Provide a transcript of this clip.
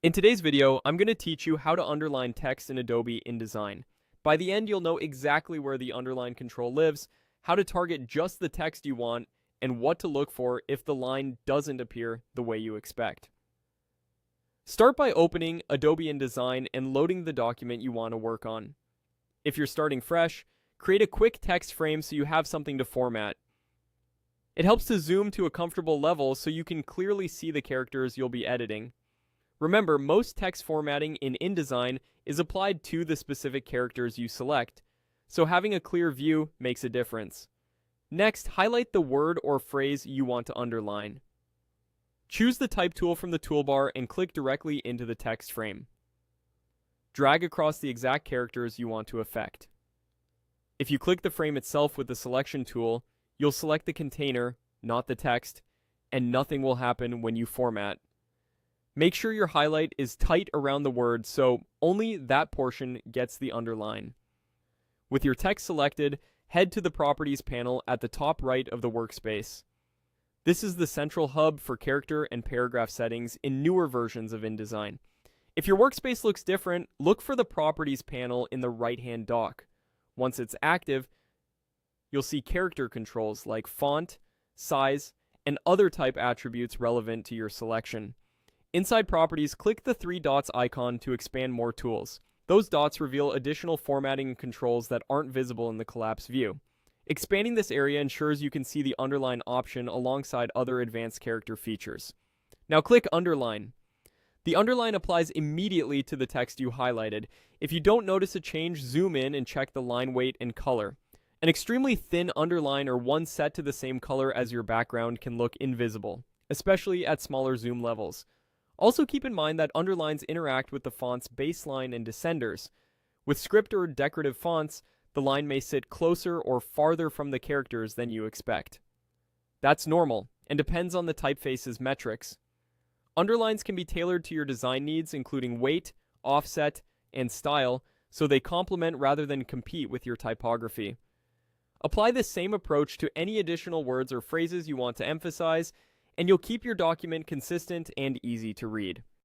In today's video, I'm going to teach you how to underline text in Adobe InDesign. By the end, you'll know exactly where the underline control lives, how to target just the text you want, and what to look for if the line doesn't appear the way you expect. Start by opening Adobe InDesign and loading the document you want to work on. If you're starting fresh, create a quick text frame so you have something to format. It helps to zoom to a comfortable level so you can clearly see the characters you'll be editing. Remember, most text formatting in InDesign is applied to the specific characters you select, so having a clear view makes a difference. Next, highlight the word or phrase you want to underline. Choose the Type tool from the toolbar and click directly into the text frame. Drag across the exact characters you want to affect. If you click the frame itself with the Selection tool, you'll select the container, not the text, and nothing will happen when you format. Make sure your highlight is tight around the word so only that portion gets the underline. With your text selected, head to the Properties panel at the top right of the workspace. This is the central hub for character and paragraph settings in newer versions of InDesign. If your workspace looks different, look for the Properties panel in the right-hand dock. Once it's active, you'll see character controls like font, size, and other type attributes relevant to your selection. Inside Properties, click the three dots icon to expand more tools. Those dots reveal additional formatting controls that aren't visible in the collapse view. Expanding this area ensures you can see the underline option alongside other advanced character features. Now click Underline. The underline applies immediately to the text you highlighted. If you don't notice a change, zoom in and check the line weight and color. An extremely thin underline or one set to the same color as your background can look invisible, especially at smaller zoom levels. Also keep in mind that underlines interact with the font's baseline and descenders. With script or decorative fonts, the line may sit closer or farther from the characters than you expect. That's normal and depends on the typeface's metrics. Underlines can be tailored to your design needs, including weight, offset, and style, so they complement rather than compete with your typography. Apply this same approach to any additional words or phrases you want to emphasize, and you'll keep your document consistent and easy to read.